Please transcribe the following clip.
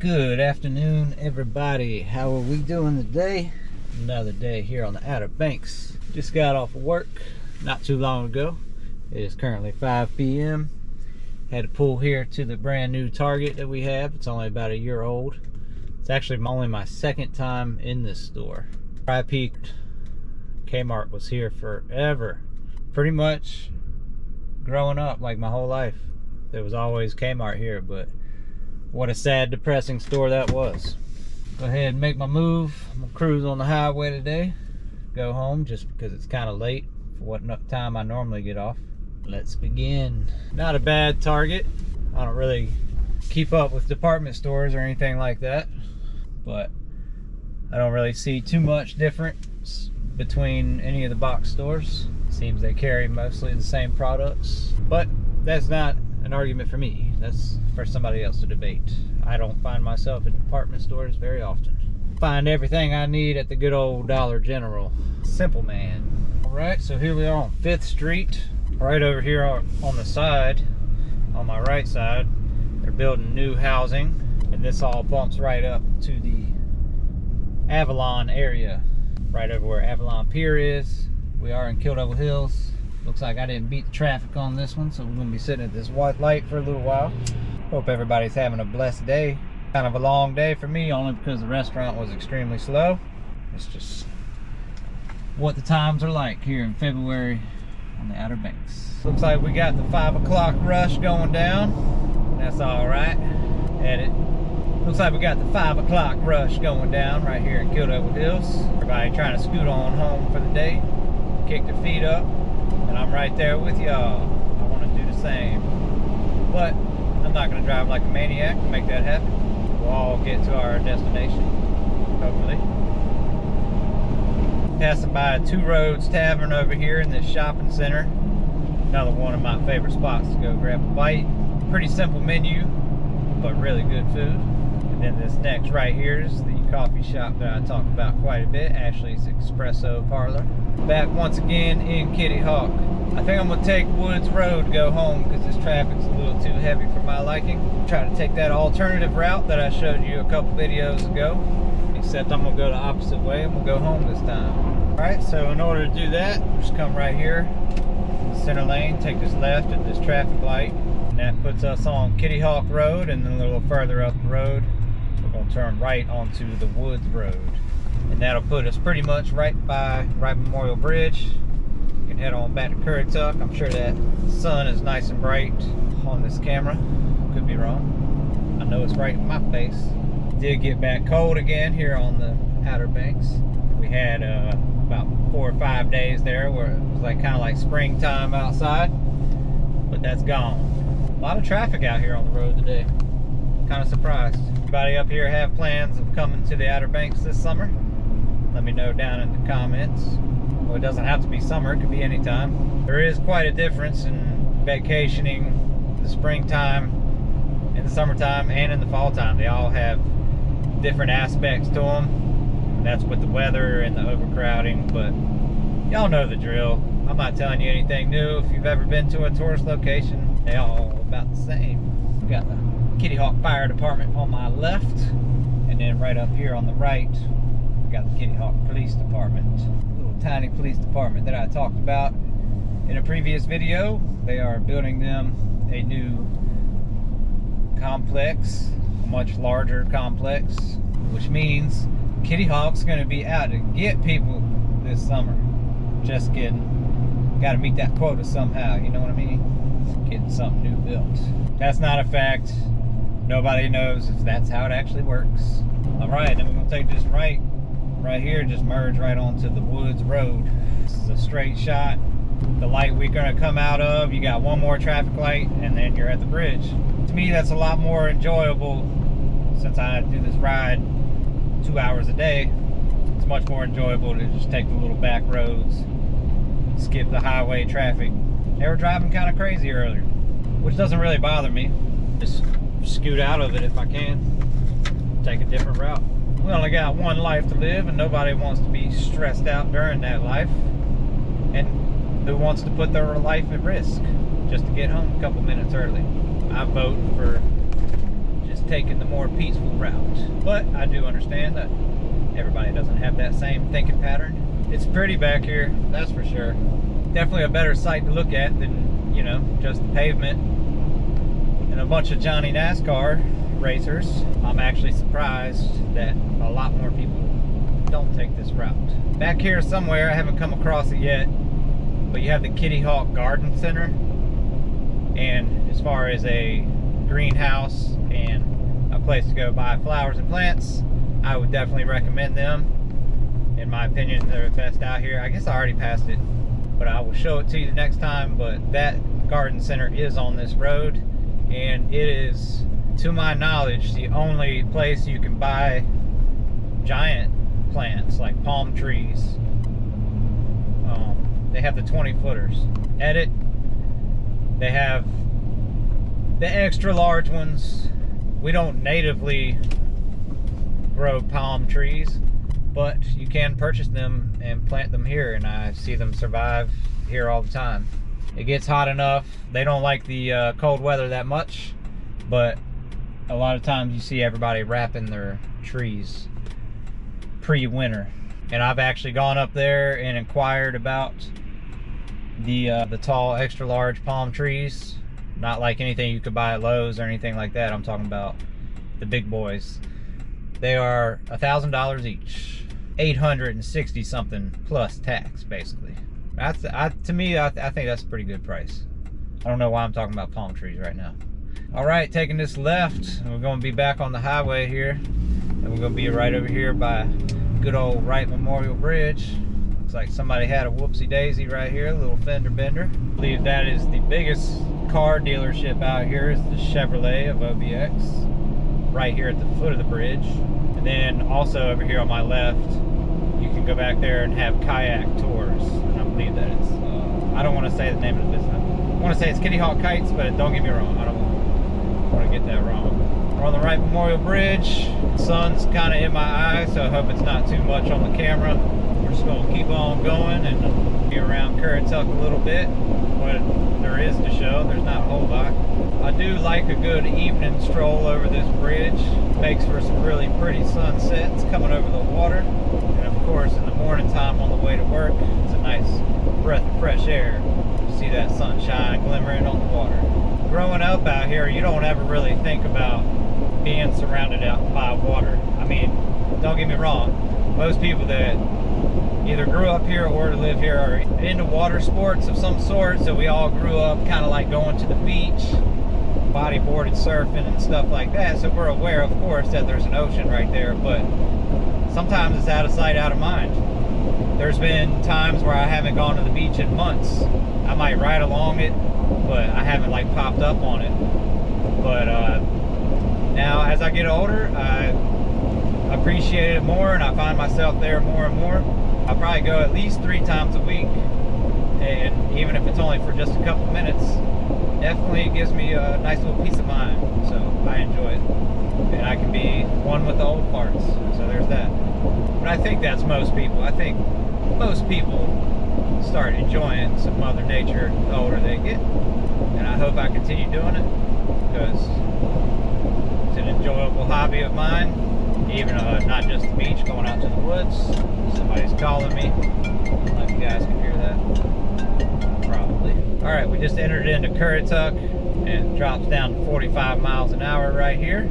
Good afternoon, everybody. How are we doing today? Another day here on the Outer Banks. Just got off of work not too long ago. It is currently 5 p.m. Had to pull here to the brand new Target that we have. It's only about a year old. It's actually only my second time in this store. I peaked. Kmart was here forever. Pretty much growing up, like my whole life, there was always Kmart here, but what a sad, depressing store that was. Go ahead and make my move. I'm gonna cruise on the highway today. Go home just because it's kind of late for what time I normally get off. Let's begin. Not a bad Target. I don't really keep up with department stores or anything like that, but I don't really see too much difference between any of the box stores. Seems they carry mostly the same products, but that's not an argument for me. That's for somebody else to debate. I don't find myself in department stores very often. Find everything I need at the good old Dollar General. Simple man. Alright, so here we are on 5th Street. Right over here on the side, on my right side, they're building new housing, and this all bumps right up to the Avalon area. Right over where Avalon Pier is. We are in Kill Devil Hills. Looks like I didn't beat the traffic on this one, so we're going to be sitting at this white light for a little while. Hope everybody's having a blessed day. Kind of a long day for me, only because the restaurant was extremely slow. It's just what the times are like here in February on the Outer Banks. Looks like we got the 5 o'clock rush going down. That's alright. Edit. Looks like we got the 5 o'clock rush going down right here in Kill Devil Hills. Everybody trying to scoot on home for the day. Kick their feet up. And I'm right there with y'all. I want to do the same. But I'm not going to drive like a maniac to make that happen. We'll all get to our destination, hopefully. Passing by a Two Roads Tavern over here in this shopping center. Another one of my favorite spots to go grab a bite. Pretty simple menu, but really good food. And then this next right here is the coffee shop that I talked about quite a bit, Ashley's Espresso Parlor. Back once again in Kitty Hawk. I think I'm gonna take Woods Road to go home because this traffic's a little too heavy for my liking. Try to take that alternative route that I showed you a couple videos ago, except I'm gonna go the opposite way and we'll go home this time. Alright, so in order to do that, just come right here, the center lane, take this left at this traffic light, and that puts us on Kitty Hawk Road, and then a little further up the road, we're gonna turn right onto the Woods Road. And that'll put us pretty much right by Wright Memorial Bridge. You can head on back to Currituck. I'm sure that sun is nice and bright on this camera. Could be wrong. I know it's right in my face. It did get back cold again here on the Outer Banks. We had about 4 or 5 days there where it was like kind of like springtime outside, but that's gone. A lot of traffic out here on the road today. Kind of surprised. Anybody up here have plans of coming to the Outer Banks this summer? Let me know down in the comments. Well, it doesn't have to be summer, it could be anytime. There is quite a difference in vacationing the springtime, in the summertime, and in the fall time. They all have different aspects to them. And that's with the weather and the overcrowding, but y'all know the drill. I'm not telling you anything new. If you've ever been to a tourist location, they all about the same. We got the Kitty Hawk Fire Department on my left, and then right up here on the right, got the Kitty Hawk Police Department. Little tiny police department that I talked about in a previous video. They are building them a new complex, a much larger complex, which means Kitty Hawk's gonna be out to get people this summer. Just kidding. Gotta meet that quota somehow, you know what I mean? Getting something new built. That's not a fact. Nobody knows if that's how it actually works. Alright, then we're gonna take this right here, just merge right onto the Woods Road. This is a straight shot. The light we're gonna come out of, you got one more traffic light and then you're at the bridge. To me, that's a lot more enjoyable since I do this ride 2 hours a day. It's much more enjoyable to just take the little back roads, skip the highway traffic. They were driving kind of crazy earlier, which doesn't really bother me. Just scoot out of it if I can. Take a different route. We only got one life to live, and nobody wants to be stressed out during that life. And who wants to put their life at risk just to get home a couple minutes early? I vote for just taking the more peaceful route. But I do understand that everybody doesn't have that same thinking pattern. It's pretty back here, that's for sure. Definitely a better sight to look at than, you know, just the pavement and a bunch of Johnny NASCAR racers. I'm actually surprised that a lot more people don't take this route. Back here somewhere, I haven't come across it yet, but you have the Kitty Hawk Garden Center. And as far as a greenhouse and a place to go buy flowers and plants, I would definitely recommend them. In my opinion, they're the best out here. I guess I already passed it, but I will show it to you the next time. But that garden center is on this road, and it is, to my knowledge, the only place you can buy giant plants like palm trees. They have the 20-footers at it. They have the extra large ones. We don't natively grow palm trees, but you can purchase them and plant them here, and I see them survive here all the time. It gets hot enough. They don't like the cold weather that much, but a lot of times you see everybody wrapping their trees pre-winter. And I've actually gone up there and inquired about the tall extra large palm trees. Not like anything you could buy at Lowe's or anything like that. I'm talking about the big boys. They are $1,000 each, 860 something plus tax, basically. To me, I think that's a pretty good price. I don't know why I'm talking about palm trees right now. All right, taking this left, and we're going to be back on the highway here, and we're going to be right over here by good old Wright Memorial Bridge. Looks like somebody had a whoopsie daisy right here, a little fender bender. I believe that is the biggest car dealership out here, is the Chevrolet of OBX, right here at the foot of the bridge. And then also over here on my left, you can go back there and have kayak tours. And I believe that it's, I don't want to say the name of the business. I want to say it's Kitty Hawk Kites, but don't get me wrong, I don't want to get that wrong. We're on the Wright Memorial Bridge. The sun's kind of in my eye, so I hope it's not too much on the camera. We're just going to keep on going and be around Currituck a little bit. What there is to show, there's not a whole lot. I do like a good evening stroll over this bridge. Makes for some really pretty sunsets coming over the water. And of course, in the morning time on the way to work, it's a nice breath of fresh air. You see that sunshine glimmering on the water. Growing up out here, you don't ever really think about being surrounded out by water. I mean, don't get me wrong, most people that either grew up here or live here are into water sports of some sort, so we all grew up kind of like going to the beach, bodyboarded surfing and stuff like that, so we're aware, of course, that there's an ocean right there, but sometimes it's out of sight, out of mind. There's been times where I haven't gone to the beach in months. I might ride along it, but I haven't like popped up on it. But now as I get older, I appreciate it more, and I find myself there more and more. I'll probably go at least 3 times a week, and even if it's only for just a couple minutes, definitely gives me a nice little peace of mind. So I enjoy it, and I can be one with the old parts. So there's that. But I think that's most people. I think most people start enjoying some Mother Nature the older they get, and I hope I continue doing it because it's an enjoyable hobby of mine. Even not just the beach, going out to the woods. Somebody's calling me. I don't know if you guys can hear that. Probably. All right, we just entered into Currituck, and it drops down to 45 miles an hour right here.